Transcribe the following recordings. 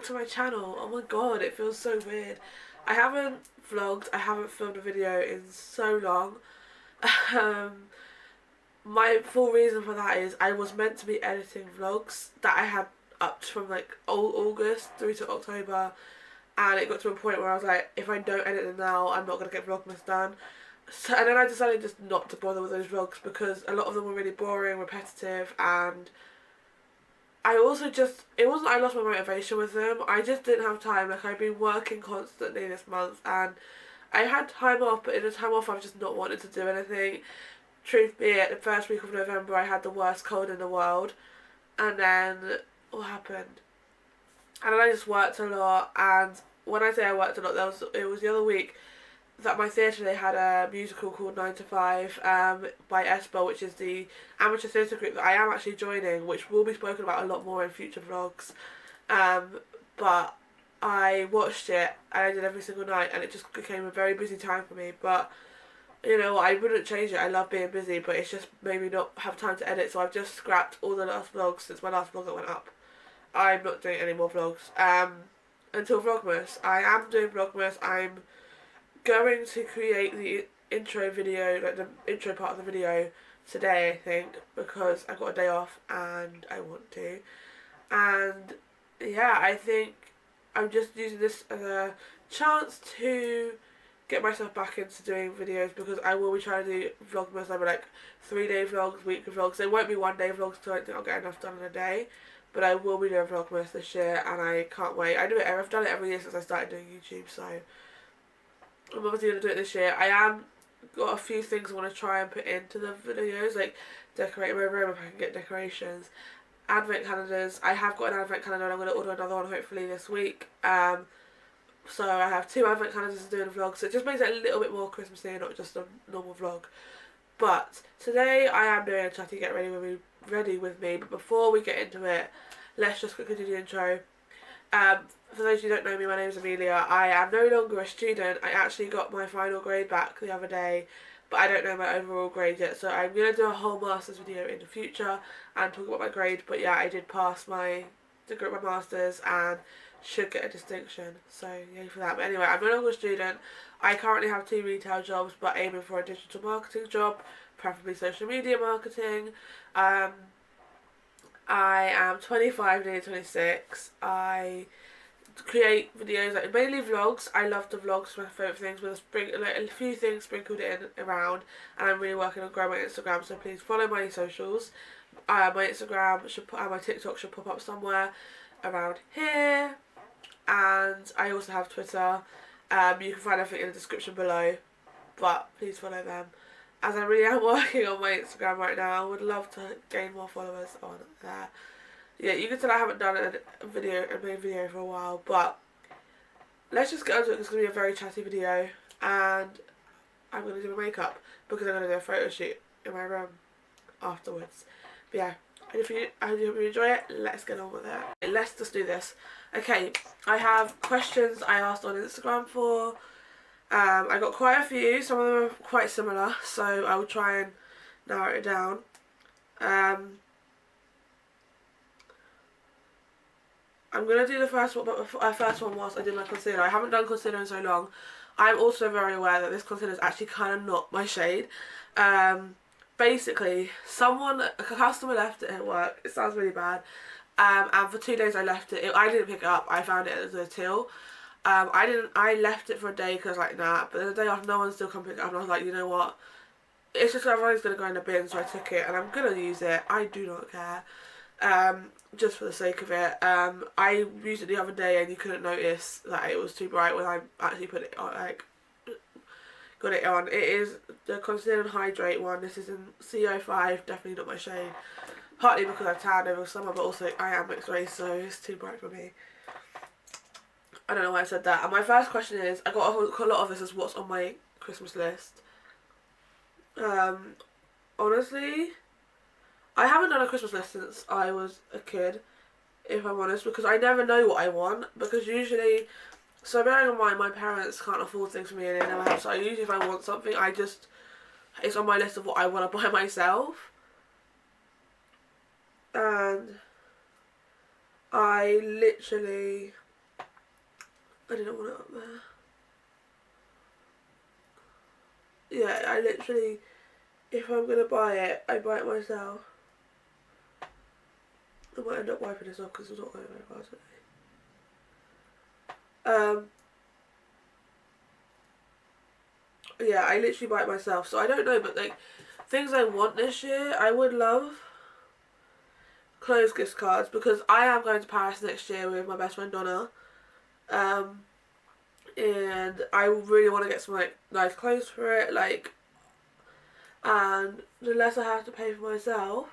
to my channel. Oh my god, it feels so weird. I haven't vlogged, I haven't filmed a video in so long. My full reason for that is I was meant to be editing vlogs that I had up from like August through to October, and it got to a point where I was like, if I don't edit them now, I'm not going to get Vlogmas done. So, and then I decided just not to bother with those vlogs because a lot of them were really boring, repetitive, and I also just, it wasn't I lost my motivation with them, I just didn't have time. Like, I've been working constantly this month, and I had time off, but in the time off I've just not wanted to do anything. Truth be it, the first week of November I had the worst cold in the world, and then what happened? And then I just worked a lot, and when I say I worked a lot, it was the other week that my theatre, they had a musical called 9 to 5 by Espa, which is the amateur theatre group that I am actually joining, which will be spoken about a lot more in future vlogs. But I watched it and I did every single night, and it just became a very busy time for me. But you know, I wouldn't change it. I love being busy, but it's just made me not have time to edit, so I've just scrapped all the last vlogs since my last vlog that went up. I'm not doing any more vlogs until Vlogmas. I am doing Vlogmas. I'm going to create the intro video, like the intro part of the video today, I think, because I've got a day off and I want to. And yeah, I think I'm just using this as a chance to get myself back into doing videos, because I will be trying to do Vlogmas over like 3-day vlogs, weekly vlogs. They won't be 1-day vlogs, so I don't think I'll get enough done in a day. But I will be doing Vlogmas this year, and I can't wait. I've done it every year since I started doing YouTube, so I'm obviously going to do it this year. I am got a few things I want to try and put into the videos, like decorating my room if I can get decorations. Advent calendars. I have got an advent calendar, and I'm going to order another one hopefully this week. So I have 2 advent calendars to do in a vlog, so it just makes it a little bit more Christmassy and not just a normal vlog. But today I am doing a chatty get ready with me. But before we get into it, let's just quickly do the intro. For those who don't know me, my name is Amelia. I am no longer a student. I actually got my final grade back the other day, but I don't know my overall grade yet, so I'm going to do a whole masters video in the future and talk about my grade. But yeah, I did pass my masters and should get a distinction, so yay for that. But anyway, I'm no longer a student. I currently have 2 retail jobs, but aiming for a digital marketing job, preferably social media marketing. I am 25, nearly 26. I create videos, like mainly vlogs. I love the vlogs, my favourite things, with a few things sprinkled in around, and I'm really working on growing my Instagram, so please follow my socials. My Instagram should my TikTok should pop up somewhere around here, and I also have Twitter. You can find everything in the description below, but please follow them, as I really am working on my Instagram right now. I would love to gain more followers on there. Yeah, you can tell I haven't done a main video for a while, but let's just get on to it. It's going to be a very chatty video, and I'm going to do my makeup because I'm going to do a photo shoot in my room afterwards. But yeah, I hope you enjoy it. Let's get on with it. Let's just do this. Okay, I have questions I asked on Instagram for. I got quite a few. Some of them are quite similar, so I will try and narrow it down. I'm going to do the first one, but first one whilst I do my concealer. I haven't done concealer in so long. I'm also very aware that this concealer is actually kind of not my shade. Basically, a customer left it at work. It sounds really bad. And for 2 days I left it. I didn't pick it up. I found it as a till. I left it for a day because I was like, nah. But then the day after, no one still come pick it up, and I was like, you know what? It's just everyone's going to go in the bin, so I took it, and I'm going to use it. I do not care. Just for the sake of it. I used it the other day, and you couldn't notice that it was too bright when I actually put it on, got it on. It is the Conceal and Hydrate one. This is in CO5, definitely not my shade. Partly because I've tanned over summer, but also I am mixed race, so it's too bright for me. I don't know why I said that. And my first question is, I got a lot of this as what's on my Christmas list. Honestly, I haven't done a Christmas list since I was a kid, if I'm honest, because I never know what I want, because usually, so bearing in mind my parents can't afford things for me and they never have, so usually if I want something, it's on my list of what I want to buy myself. And I literally I didn't want it up there. Yeah, I literally, if I'm going to buy it, I buy it myself. I might end up wiping this off because it's not going very far today. Yeah, I literally buy it myself, so I don't know, but like, things I want this year, I would love clothes gift cards, because I am going to Paris next year with my best friend Donna, and I really want to get some like nice clothes for it, like, and the less I have to pay for myself,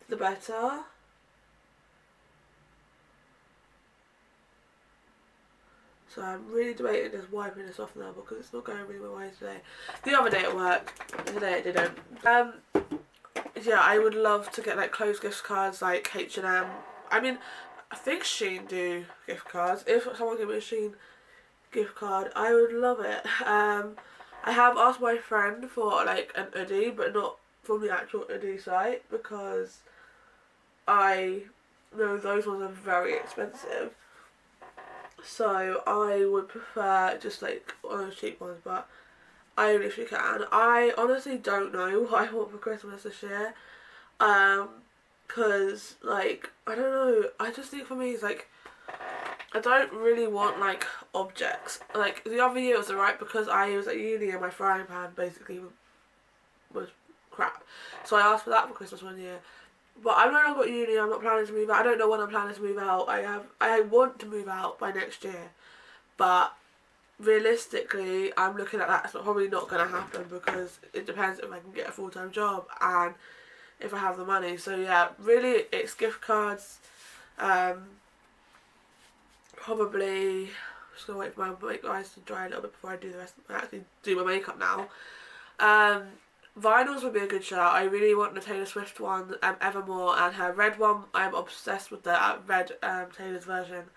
the better. So I'm really debating just wiping this off now because it's not going really my way today. The other day it worked, today it didn't. Yeah, I would love to get like clothes gift cards like H&M. I mean, I think Shein do gift cards. If someone gave me a Shein gift card, I would love it. I have asked my friend for like an hoodie, but not from the actual hoodie site, because I know those ones are very expensive. So I would prefer just like one of those cheap ones, but I literally can. I honestly don't know what I want for Christmas this year. Cause like, I don't know, I just think for me it's like, I don't really want like objects. Like the other year was alright because I was at uni and my frying pan basically was crap. So I asked for that for Christmas one year. But I'm no longer at uni, I'm not planning to move out. I don't know when I'm planning to move out. I want to move out by next year. But realistically, I'm looking at that. It's probably not going to happen because it depends if I can get a full-time job and if I have the money. So yeah, really it's gift cards. Probably, I'm just going to wait for my eyes to dry a little bit before I do the rest. I actually do my makeup now. Vinyls would be a good shout. I really want the Taylor Swift one, Evermore, and her red one. I'm obsessed with the red Taylor's version,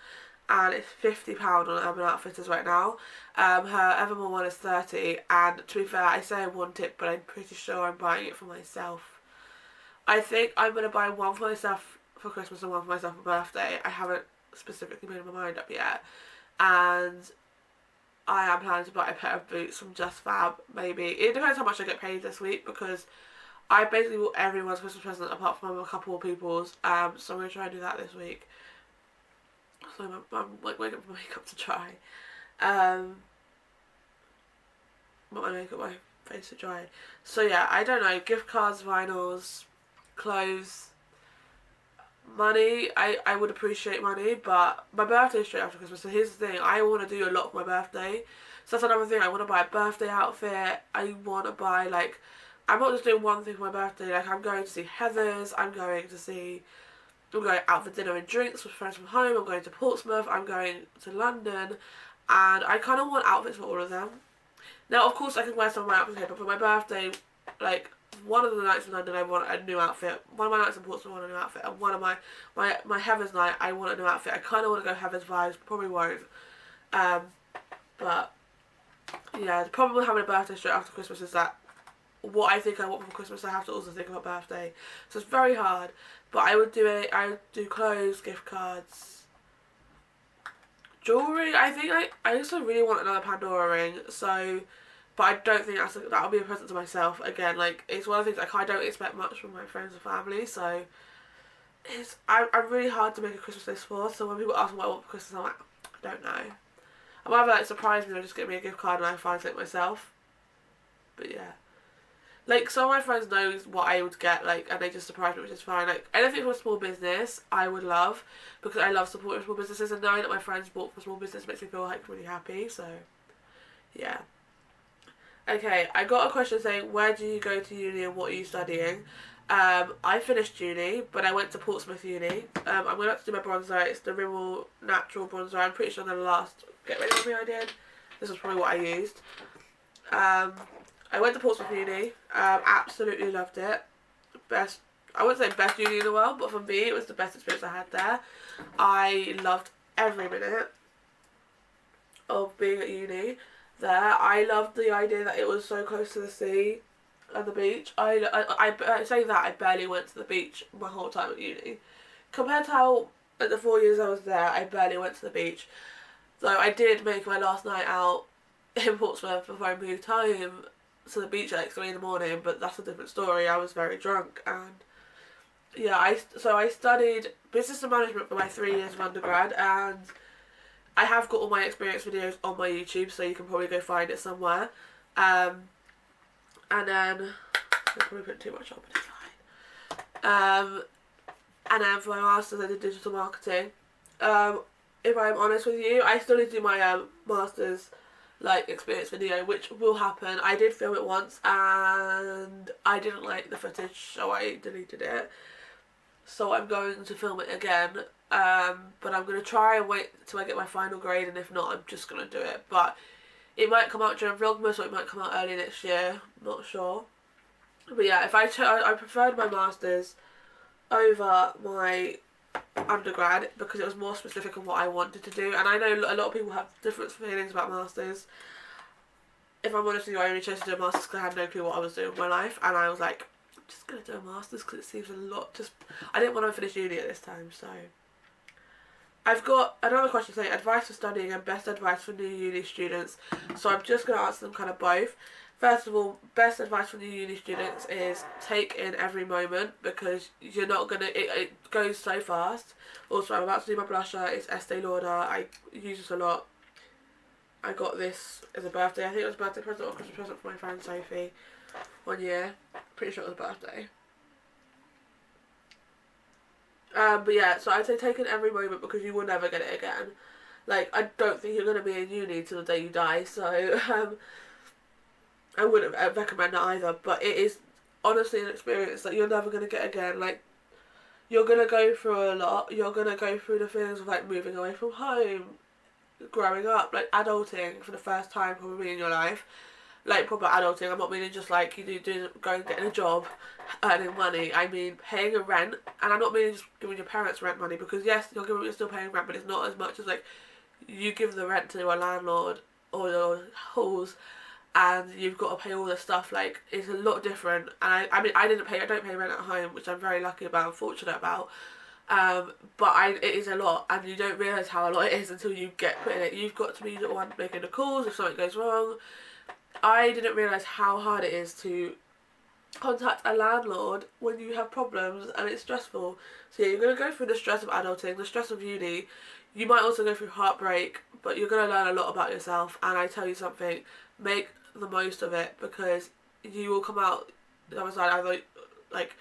and it's £50 on Urban Outfitters right now. Her Evermore one is £30, and to be fair, I say I want it, but I'm pretty sure I'm buying it for myself. I think I'm going to buy one for myself for Christmas and one for myself for birthday. I haven't specifically made my mind up yet, and I am planning to buy a pair of boots from Just Fab, maybe. It depends how much I get paid this week, because I basically bought everyone's Christmas present apart from a couple of people's. So I'm going to try and do that this week. So I'm like waiting for my makeup to dry. Not my makeup, my face to dry. So yeah, I don't know. Gift cards, vinyls, clothes, money. I would appreciate money, but my birthday is straight after Christmas, so here's the thing, I want to do a lot for my birthday. So that's another thing. I want to buy a birthday outfit. I want to buy, like, I'm not just doing one thing for my birthday. Like, I'm going to see Heather's, I'm going out for dinner and drinks with friends from home, I'm going to Portsmouth, I'm going to London, and I kind of want outfits for all of them. Now, of course, I can wear some of my outfits here, but for my birthday, like, one of the nights in London I want a new outfit, one of my nights in Portsmouth I want a new outfit, and one of my Heather's night I want a new outfit. I kind of want to go Heather's vibes, probably won't. But yeah, the problem with having a birthday straight after Christmas is that what I think I want for Christmas I have to also think about birthday. So it's very hard. But I would do clothes, gift cards, jewellery. I think I also really want another Pandora ring, so, but I don't think that'll be a present to myself. Again, like, it's one of the things I don't expect much from my friends and family, so I'm really hard to make a Christmas list for. So when people ask me what I want for Christmas, I'm like, I don't know. I'm either like surprise me or just get me a gift card and I find something myself. But yeah, like, some of my friends know what I would get, like, and they just surprise me, which is fine. Like, anything for a small business I would love, because I love supporting small businesses, and knowing that my friends bought for small business makes me feel like really happy. So yeah. Okay, I got a question saying, where do you go to uni and what are you studying? I finished uni, but I went to Portsmouth Uni. I'm going to have to do my bronzer. It's the Rimmel Natural Bronzer. I'm pretty sure the last Get Ready With Me I did. This was probably what I used. I went to Portsmouth Uni. Absolutely loved it. I wouldn't say best uni in the world, but for me it was the best experience I had there. I loved every minute of being at uni there. I loved the idea that it was so close to the sea and the beach. I say that I barely went to the beach my whole time at uni. Compared to how Like the 4 years I was there, I barely went to the beach. So I did make my last night out in Portsmouth before I moved home to the beach at like 3 in the morning, but that's a different story. I was very drunk, and yeah, I studied business and management for my 3 years of undergrad, and I have got all my experience videos on my YouTube, so you can probably go find it somewhere. And then I'm probably putting too much on, but it's fine. And then for my masters, I did digital marketing. If I'm honest with you, I still need to do my masters like experience video, which will happen. I did film it once and I didn't like the footage, so I deleted it. So I'm going to film it again. But I'm going to try and wait till I get my final grade, and if not, I'm just going to do it. But it might come out during Vlogmas, or it might come out early next year. Not sure. But yeah, if I preferred my masters over my undergrad because it was more specific on what I wanted to do, and I know a lot of people have different feelings about masters. If I'm honest with you, I only chose to do a masters because I had no clue what I was doing with my life, and I was like, I'm just gonna do a masters because it seems a lot. I didn't want to finish uni at this time, so I've got another question saying advice for studying and best advice for new uni students. So I'm just gonna answer them kind of both. First of all, best advice for new uni students is take in every moment, because you're not gonna, it goes so fast. Also, I'm about to do my blusher. It's Estee Lauder. I use this a lot. I got this as a birthday. I think it was a birthday present or Christmas present for my friend Sophie 1 year. Pretty sure it was a birthday. But yeah, so I'd say take in every moment because you will never get it again. Like, I don't think you're going to be in uni till the day you die, so I wouldn't recommend that either, but it is honestly an experience that you're never going to get again. Like, you're going to go through a lot. You're going to go through the feelings of like moving away from home, growing up, like adulting for the first time probably in your life. Like proper adulting, I'm not meaning just like you do going getting a job, earning money. I mean paying a rent, and I'm not meaning just giving your parents rent money, because yes, you're still paying rent, but it's not as much as like you give the rent to a landlord or your halls, and you've got to pay all this stuff. Like, it's a lot different. And I mean I don't pay rent at home, which I'm very lucky about and fortunate about. But it is a lot, and you don't realise how a lot it is until you get put in it. You've got to be the one making the calls if something goes wrong. I didn't realise how hard it is to contact a landlord when you have problems and it's stressful. So yeah, you're going to go through the stress of adulting, the stress of uni. You might also go through heartbreak, but you're going to learn a lot about yourself. And I tell you something, make the most of it, because you will come out the other side either like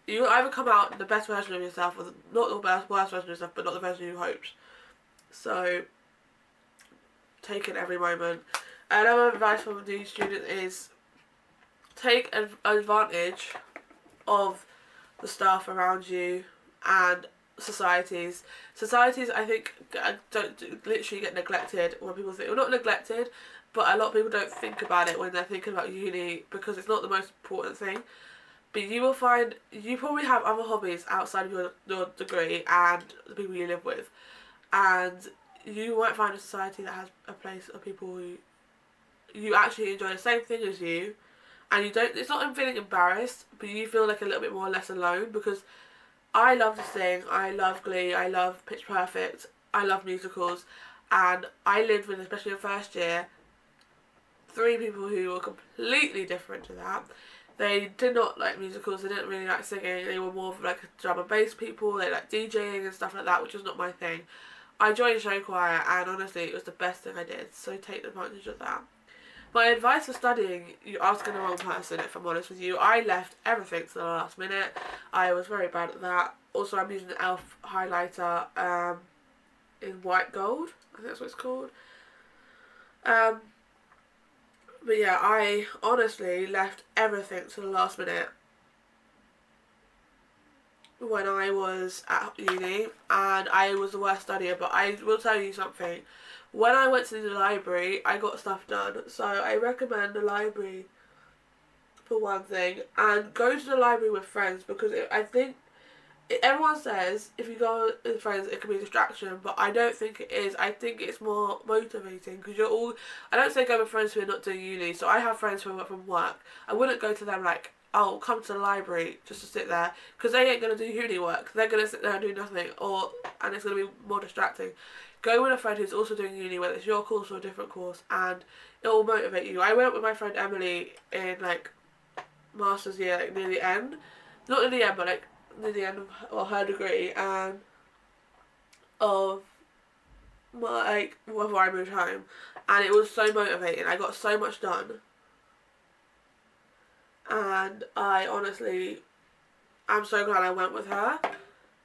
you will either come out the best version of yourself, or not the worst version of yourself, but not the version you hoped. So take in every moment. Another advice from a new student is take advantage of the staff around you and societies. Societies, I think, don't literally get neglected when people think, well, not neglected, but a lot of people don't think about it when they're thinking about uni, because it's not the most important thing. But you will find, you probably have other hobbies outside of your degree and the people you live with, and you might find a society that has a place of people who you actually enjoy the same thing as you, and you don't, it's not I'm feeling embarrassed, but you feel like a little bit more less alone, because I love to sing, I love Glee, I love Pitch Perfect, I love musicals, and I lived with, especially in first year, 3 people who were completely different to that. They did not like musicals, they didn't really like singing, they were more of like drum and bass people, they like DJing and stuff like that, which was not my thing. I joined show choir, and honestly it was the best thing I did, so take advantage of that. My advice for studying, you're asking the wrong person, if I'm honest with you. I left everything to the last minute. I was very bad at that. Also, I'm using the e.l.f. highlighter in white gold. I think that's what it's called. But yeah, I honestly left everything to the last minute when I was at uni, and I was the worst studier. But I will tell you something. When I went to the library, I got stuff done. So I recommend the library for one thing, and go to the library with friends, because I think everyone says if you go with friends it can be a distraction, but I don't think it is. I think it's more motivating, because I don't say go with friends who are not doing uni. So I have friends who are from work. I wouldn't go to them like oh, come to the library just to sit there, because they ain't going to do uni work. They're going to sit there and do nothing, and it's going to be more distracting. Go with a friend who's also doing uni, whether it's your course or a different course, and it will motivate you. I went with my friend Emily in like master's year, like near the end, not in the end, but like near the end of her degree, and of my, like, whether I moved home, and it was so motivating. I got so much done, and I honestly, I'm so glad I went with her,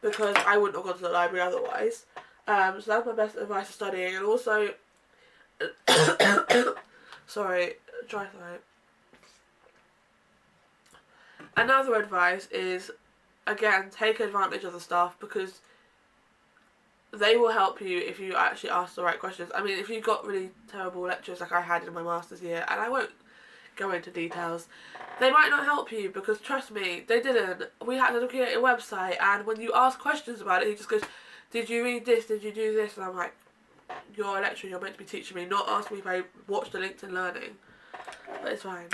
because I wouldn't have gone to the library otherwise. So that's my best advice for studying. And also, sorry, dry throat. Another advice is, again, take advantage of the staff, because they will help you if you actually ask the right questions. I mean, if you got really terrible lectures like I had in my master's year, and I won't go into details, they might not help you, because trust me, they didn't. We had to create a website, and when you ask questions about it, he just goes, did you read this, did you do this? And I'm like, you're a lecturer, you're meant to be teaching me, not ask me if I watched the LinkedIn Learning. But it's fine.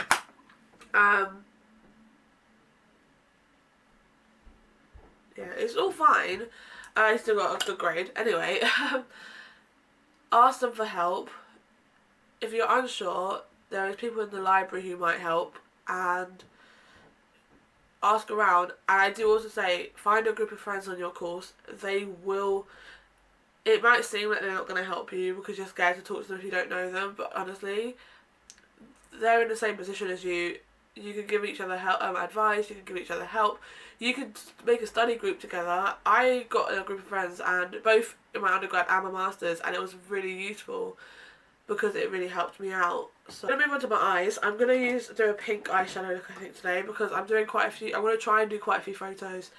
Yeah, it's all fine. I still got a good grade. Anyway, ask them for help. If you're unsure, there is people in the library who might help, and ask around. And I do also say, find a group of friends on your course. They will, it might seem like they're not going to help you because you're scared to talk to them if you don't know them, but honestly, they're in the same position as you. You can give each other help, advice, you can give each other help. You can make a study group together. I got a group of friends, and both in my undergrad and my masters, and it was really useful because it really helped me out. So I'm going to move on to my eyes. I'm going to do a pink eyeshadow look, I think, today, because I'm doing quite a few. I'm going to try and do quite a few photos,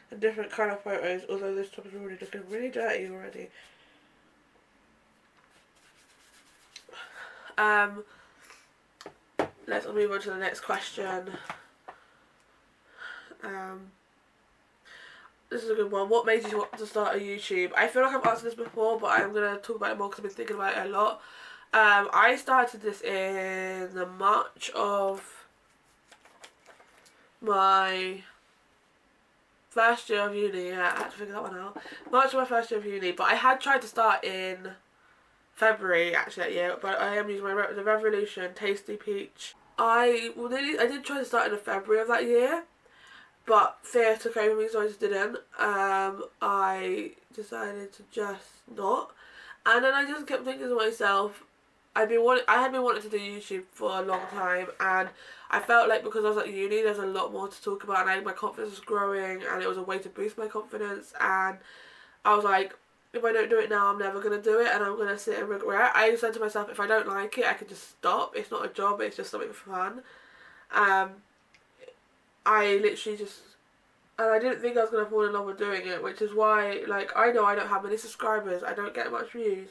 and different kind of photos, although this top is already looking really dirty already. Let's move on to the next question. This is a good one. What made you want to start a YouTube? I feel like I've answered this before, but I'm going to talk about it more because I've been thinking about it a lot. I started this in the March of my first year of uni. Yeah, I had to figure that one out. March of my first year of uni, but I had tried to start in February actually that year, but I am using the Revolution Tasty Peach. I did try to start in February of that year, but fear took over me, so I just didn't. I decided to just not, and then I just kept thinking to myself, I had been wanting to do YouTube for a long time, and I felt like because I was at uni, there's a lot more to talk about, and my confidence was growing, and it was a way to boost my confidence, and I was like, if I don't do it now, I'm never going to do it, and I'm going to sit and regret. I said to myself, if I don't like it, I could just stop. It's not a job, it's just something for fun. I literally just, and I didn't think I was going to fall in love with doing it, which is why, like, I know I don't have many subscribers, I don't get much views,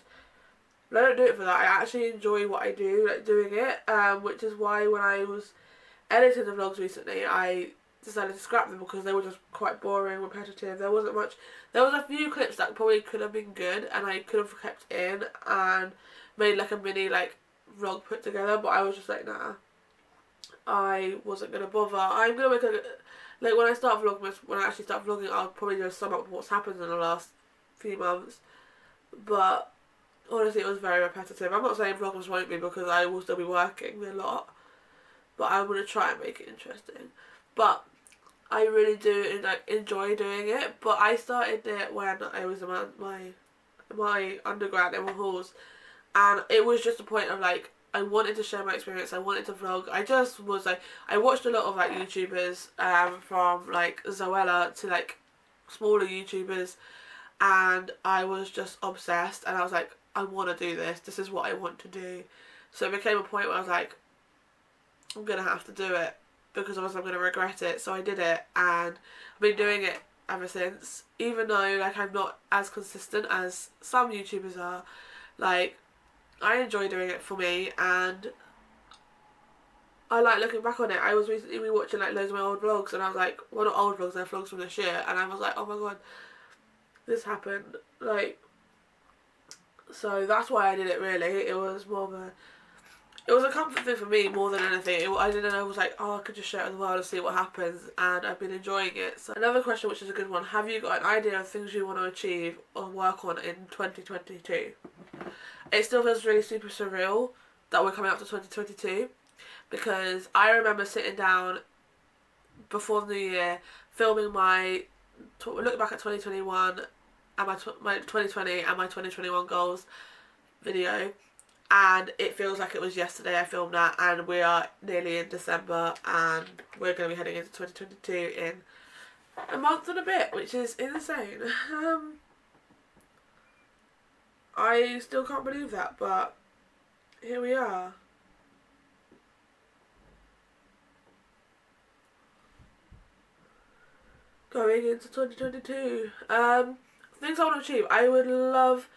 but I don't do it for that. I actually enjoy what I do, like, doing it, which is why when I was editing the vlogs recently, I decided to scrap them because they were just quite boring, repetitive. There wasn't much. There was a few clips that probably could have been good, and I could have kept in and made like a mini like vlog put together, but I was just like, nah, I wasn't gonna bother. I'm gonna make a, like, when I start vlogging, when I actually start vlogging, I'll probably just sum up what's happened in the last few months. But honestly, it was very repetitive. I'm not saying vloggers won't be, because I will still be working a lot, but I'm gonna try and make it interesting. But I really do enjoy doing it. But I started it when I was in my undergrad in my halls, and it was just a point of like, I wanted to share my experience. I wanted to vlog. I just was like, I watched a lot of like YouTubers, from like Zoella to like smaller YouTubers, and I was just obsessed. And I was like, I want to do this. This is what I want to do. So it became a point where I was like, I'm gonna have to do it, because otherwise I'm going to regret it. So I did it, and I've been doing it ever since, even though like I'm not as consistent as some YouTubers are. Like, I enjoy doing it for me, and I like looking back on it. I was recently rewatching like loads of my old vlogs, and I was like, well, not old vlogs, they're vlogs from this year, and I was like, oh my god, this happened. Like, so that's why I did it really. It was more of a, it was a comfort thing for me more than anything. I didn't know, I was like, oh, I could just share it with the world and see what happens, and I've been enjoying it. So another question, which is a good one: have you got an idea of things you want to achieve or work on in 2022? It still feels really super surreal that we're coming up to 2022, because I remember sitting down before the new year filming my look back at 2021 and my 2020 and my 2021 goals video, and it feels like it was yesterday I filmed that, and we are nearly in December, and we're going to be heading into 2022 in a month and a bit, which is insane. I still can't believe that, but here we are. Going into 2022. Things I want to achieve. I would love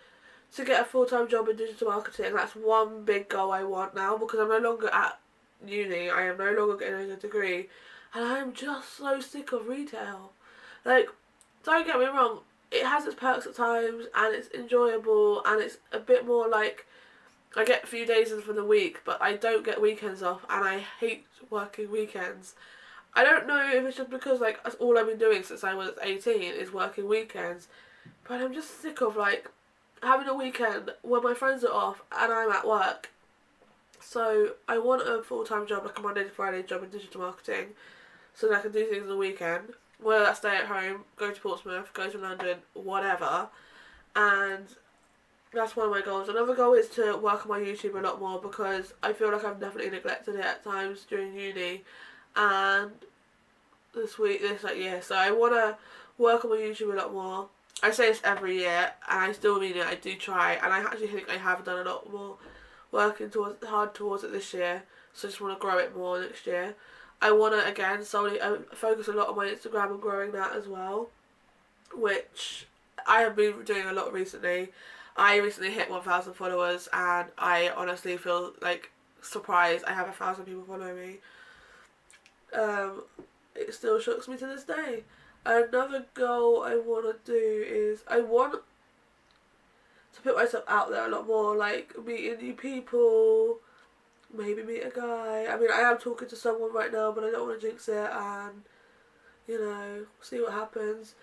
to get a full-time job in digital marketing. That's one big goal I want now, because I'm no longer at uni. I am no longer getting a degree, and I'm just so sick of retail. Like, don't get me wrong, it has its perks at times, and it's enjoyable, and it's a bit more like, I get a few days in for the week, but I don't get weekends off, and I hate working weekends. I don't know if it's just because, like, that's all I've been doing since I was 18 is working weekends, but I'm just sick of, like, having a weekend when my friends are off and I'm at work. So I want a full-time job, like a Monday to Friday job in digital marketing, so that I can do things on the weekend, whether that's stay at home, go to Portsmouth, go to London, whatever. And that's one of my goals. Another goal is to work on my YouTube a lot more, because I feel like I've definitely neglected it at times during uni and this year. So I want to work on my YouTube a lot more. I say this every year, and I still mean it. I do try, and I actually think I have done a lot more working hard towards it this year. So I just want to grow it more next year. I want to, again, solely focus a lot on my Instagram and growing that as well, which I have been doing a lot recently. I recently hit 1,000 followers, and I honestly feel like surprised I have 1,000 people following me. It still shocks me to this day. Another goal I want to do is I want to put myself out there a lot more, like meeting new people, maybe meet a guy. I mean, I am talking to someone right now, but I don't want to jinx it, and, you know, see what happens.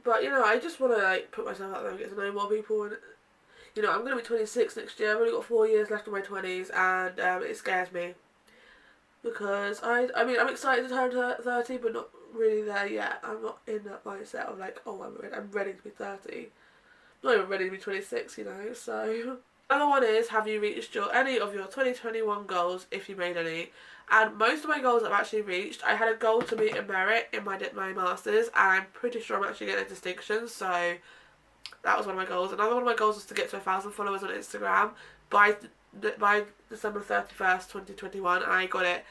But, you know, I just want to, like, put myself out there and get to know more people. And, you know, I'm going to be 26 next year. I've only got 4 years left of my 20s, and it scares me. Because, I mean, I'm excited to turn 30, but not really there yet. I'm not in that mindset of, like, oh, I'm ready to be 30. I'm not even ready to be 26, you know, so... Another one is, have you reached any of your 2021 goals, if you made any? And most of my goals I've actually reached. I had a goal to meet a merit in my Masters, and I'm pretty sure I'm actually getting a distinction, so that was one of my goals. Another one of my goals was to get to 1,000 followers on Instagram by December 31st, 2021, and I got it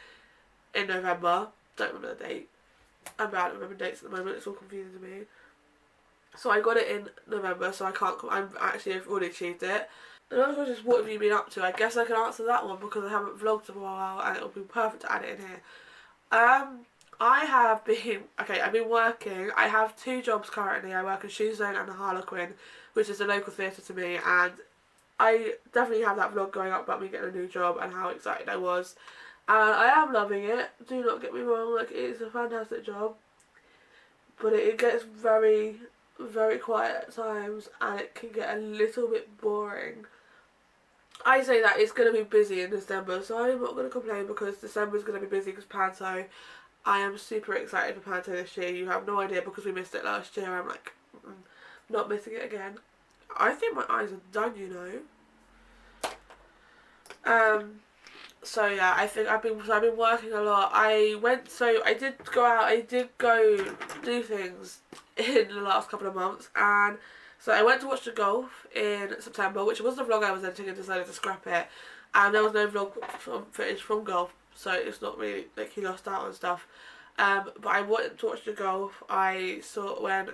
in November. Don't remember the date. I'm bad at remembering dates at the moment, it's all confusing to me. So I got it in November, so I've already achieved it. Another question is, what have you been up to? I guess I can answer that one because I haven't vlogged for a while, and it'll be perfect to add it in here. I've been working. I have 2 jobs currently. I work in Shoe Zone and the Harlequin, which is a local theatre to me, and I definitely have that vlog going up about me getting a new job and how excited I was. And I am loving it, do not get me wrong, like, it is a fantastic job, but it gets very, very quiet at times, and it can get a little bit boring. I say that it's going to be busy in December, so I'm not going to complain, because December is going to be busy because Panto. I am super excited for Panto this year. You have no idea, because we missed it last year. I'm like, not missing it again. I think my eyes are done, you know. So yeah, I've been working a lot. I did go do things in the last couple of months, and so I went to watch the golf in September, which was the vlog I was editing, and decided to scrap it. And there was no vlog footage from golf, so it's not really, like, he lost out on stuff. But I went to watch the golf. I saw when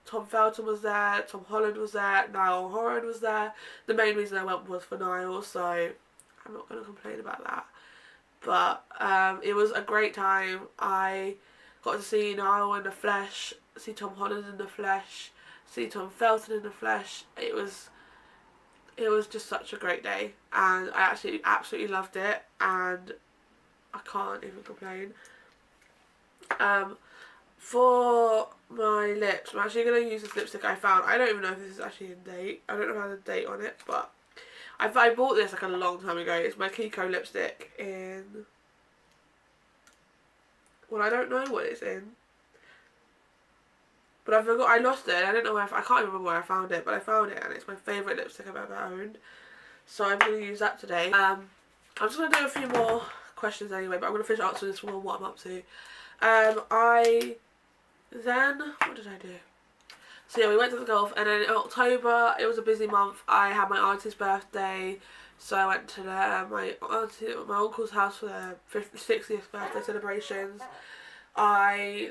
Tom Felton was there, Tom Holland was there, Niall Horan was there. The main reason I went was for Niall, so I'm not going to complain about that. But it was a great time. I got to see Niall in the flesh, see Tom Holland in the flesh, see Tom Felton in the flesh. It was it was just such a great day, and I actually absolutely loved it, and I can't even complain. For my lips, I'm actually going to use this lipstick I found. I don't even know if this is actually in date. I don't know if it has a date on it, but I bought this like a long time ago. It's my Kiko lipstick in... well, I don't know what it's in. But I forgot, I lost it. I don't know where, I can't remember where I found it, but I found it and it's my favourite lipstick I've ever owned. So I'm going to use that today. I'm just going to do a few more questions anyway, but I'm going to finish answering this one on what I'm up to. What did I do? So yeah, we went to the golf, and then in October, it was a busy month. I had my auntie's birthday, so I went to my uncle's house for their 60th birthday celebrations. I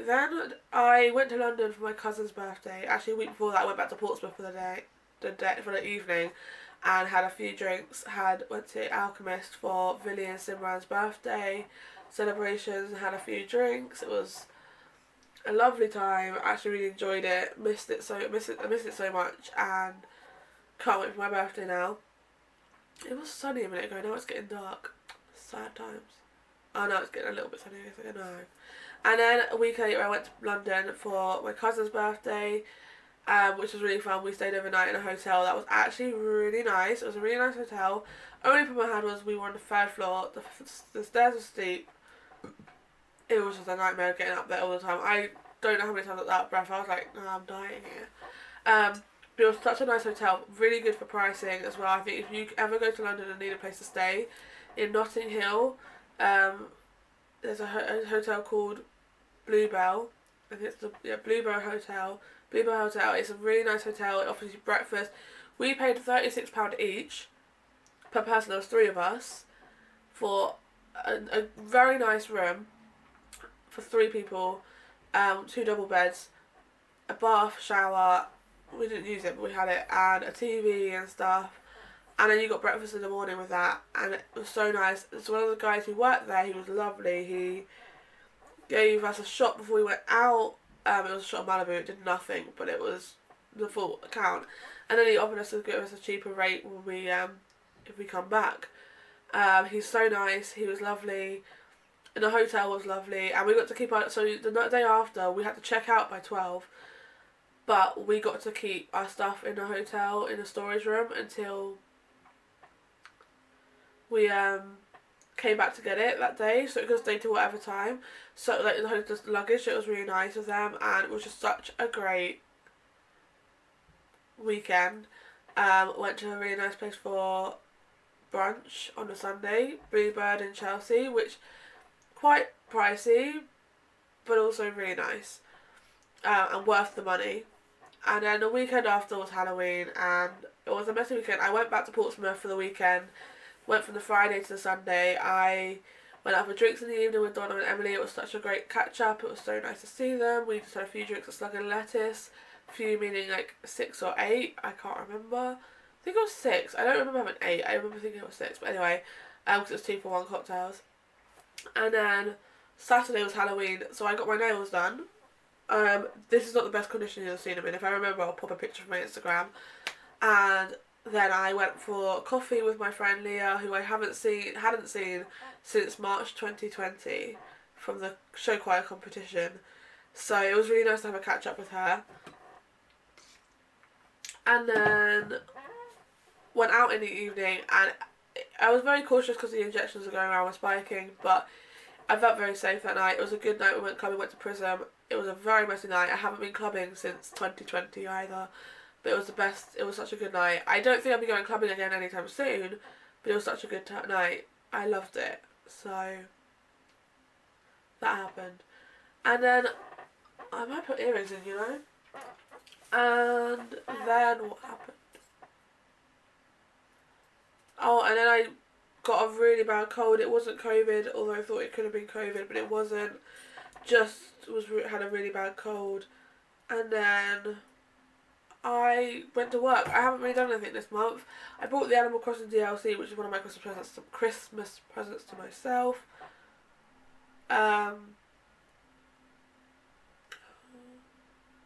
went to London for my cousin's birthday. Actually, a week before that, I went back to Portsmouth for the evening, and had a few drinks. Went to Alchemist for Villy and Simran's birthday celebrations, and had a few drinks. It was a lovely time. I actually really enjoyed it. I missed it so much, and can't wait for my birthday now. It was sunny a minute ago. Now it's getting dark. Sad times. Oh no, it's getting a little bit sunny. I don't know. And then a week later, I went to London for my cousin's birthday, which was really fun. We stayed overnight in a hotel that was actually really nice. It was a really nice hotel. Only problem I had was we were on the 3rd floor. The stairs were steep. It was just a nightmare getting up there all the time. I don't know how many times I got that breath. I was like, no, I'm dying here. But it was such a nice hotel. Really good for pricing as well. I think if you ever go to London and need a place to stay, in Notting Hill, there's a hotel called Bluebell. I think it's the Bluebell Hotel. Bluebell Hotel. It's a really nice hotel. It offers you breakfast. We paid £36 each per person. There was 3 of us for a very nice room for 3 people. 2 double beds, a bath, shower. We didn't use it, but we had it, and a TV and stuff. And then you got breakfast in the morning with that, and it was so nice. So one of the guys who worked there, he was lovely. He gave us a shot before we went out. It was a shot of Malibu. It did nothing, but it was the full account. And then he offered us to give us a cheaper rate when we if we come back. He's so nice. He was lovely. And the hotel was lovely, and we got to keep our... so the day after, we had to check out by 12, but we got to keep our stuff in the hotel, in the storage room, until we came back to get it that day, so it could stay till whatever time. So like the luggage, it was really nice of them, and it was just such a great weekend. Went to a really nice place for brunch on a Sunday, Bluebird in Chelsea, which... quite pricey, but also really nice, and worth the money. And then the weekend after was Halloween, and it was a messy weekend. I went back to Portsmouth for the weekend, went from the Friday to the Sunday. I went out for drinks in the evening with Donna and Emily. It was such a great catch up. It was so nice to see them. We just had a few drinks at Slug and Lettuce, few meaning like 6 or 8, I can't remember. I think it was 6. I don't remember having 8. I remember thinking it was 6, but anyway, because it was 2 for 1 cocktails. And then Saturday was Halloween, so I got my nails done. This is not the best condition you'll see them in. If I remember, I'll pop a picture of my Instagram. And then I went for coffee with my friend Leah, who I hadn't seen since March 2020 from the show choir competition. So it was really nice to have a catch up with her. And then went out in the evening, and I was very cautious because the injections were going around with spiking, but I felt very safe that night. It was a good night. We went clubbing, went to Prism. It was a very messy night. I haven't been clubbing since 2020 either, but it was the best. It was such a good night. I don't think I'll be going clubbing again anytime soon, but it was such a good night. I loved it. So that happened. And then I might put earrings in, you know. And then what happened? Oh, and then I got a really bad cold. It wasn't COVID, although I thought it could have been COVID, but it wasn't. Just had a really bad cold. And then I went to work. I haven't really done anything this month. I bought the Animal Crossing DLC, which is one of my Christmas presents to myself. I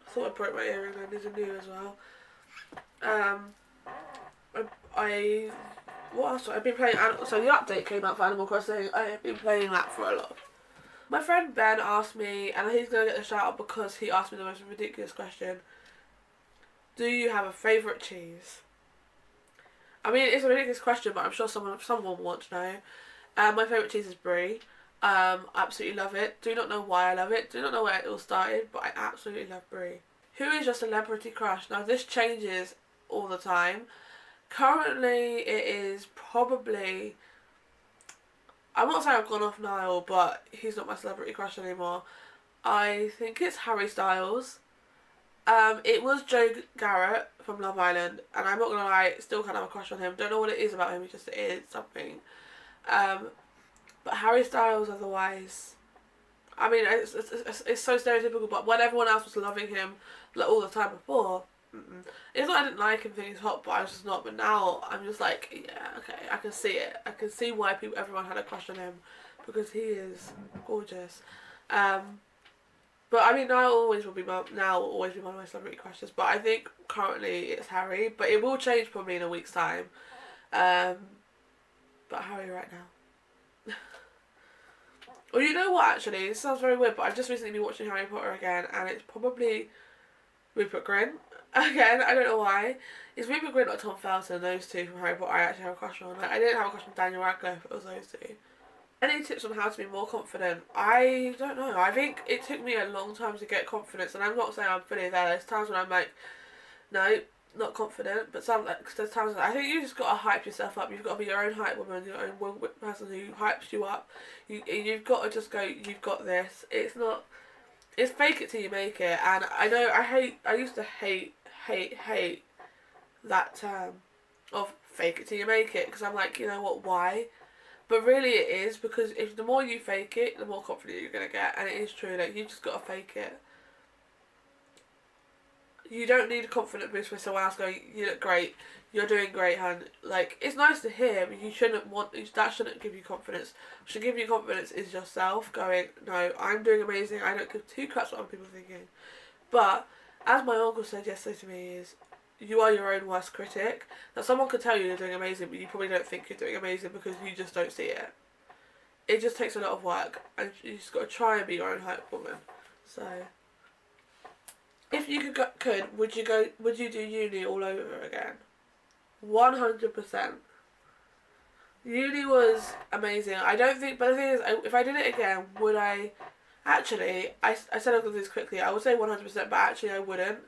thought I broke my earring, and these are new as well. what else? I've been playing. So the update came out for Animal Crossing. I have been playing that for a lot. My friend Ben asked me, and he's gonna get the shout out because he asked me the most ridiculous question. Do you have a favourite cheese? I mean, it's a ridiculous question, but I'm sure someone will want to know. My favourite cheese is brie. Absolutely love it. Do not know why I love it. Do not know where it all started, but I absolutely love brie. Who is your celebrity crush? Now this changes all the time. Currently, it is probably. I'm not saying I've gone off Niall, but he's not my celebrity crush anymore. I think it's Harry Styles. It was Joe Garrett from Love Island, and I'm not gonna lie, still kind of have a crush on him. Don't know what it is about him, it just is something. But Harry Styles otherwise, I mean, it's so stereotypical, but when everyone else was loving him like, all the time before, it's not I didn't like him thinking he's hot, but I was just not. But now I'm just like, yeah, okay, I can see it. I can see why everyone had a crush on him, because he is gorgeous. But I mean, now will always be one of my celebrity crushes. But I think currently it's Harry, but it will change probably in a week's time. But Harry right now. Well, you know what? Actually, this sounds very weird, but I've just recently been watching Harry Potter again, and it's probably Rupert Grint. Again, I don't know why. It's Rupert Grint or Tom Felton, those two from Harry Potter I actually have a crush on. Like, I didn't have a crush on Daniel Radcliffe, it was those two. Any tips on how to be more confident? I don't know. I think it took me a long time to get confidence, and I'm not saying I'm fully there. There's times when I'm like, no, not confident, but there's times when I think you just got to hype yourself up. You've got to be your own hype woman, your own person who hypes you up. You've got to just go, you've got this. It's fake it till you make it. And I know I used to hate that term of fake it till you make it, because I'm like, you know what, why? But really it is, because if the more you fake it, the more confident you're going to get. And it is true, like, you just got to fake it. You don't need a confident boost where someone else going, you look great, you're doing great, hun. Like, it's nice to hear, but that shouldn't give you confidence. What should give you confidence is yourself going, no, I'm doing amazing, I don't give two craps what other people are thinking. But, as my uncle said yesterday to me, is, you are your own worst critic. Now, someone could tell you you're doing amazing, but you probably don't think you're doing amazing because you just don't see it. It just takes a lot of work, and you just got to try and be your own hype woman. So, if you would you do uni all over again? 100%. Uni was amazing. I don't think, but the thing is, if I did it again, would I? Actually, I said I'll do this quickly. I would say 100%, but actually I wouldn't.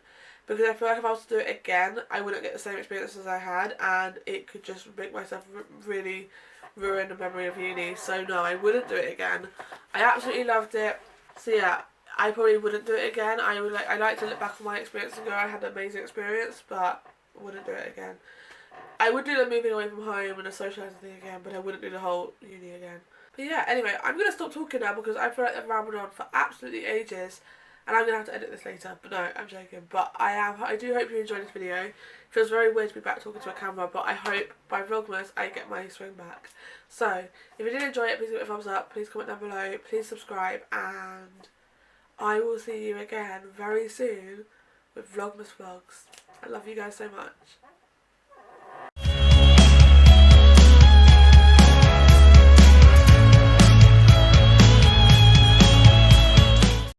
Because I feel like if I was to do it again, I wouldn't get the same experience as I had, and it could just make myself really ruin the memory of uni. So no, I wouldn't do it again. I absolutely loved it. So yeah, I probably wouldn't do it again. I like to look back on my experience and go, I had an amazing experience, but I wouldn't do it again. I would do the moving away from home and the socialising thing again, but I wouldn't do the whole uni again. But yeah, anyway, I'm going to stop talking now because I feel like I've rambled on for absolutely ages. And I'm going to have to edit this later, but no, I'm joking. But I do hope you enjoyed this video. It feels very weird to be back talking to a camera, but I hope by Vlogmas I get my swing back. So, if you did enjoy it, please give it a thumbs up, please comment down below, please subscribe, and I will see you again very soon with Vlogmas Vlogs. I love you guys so much.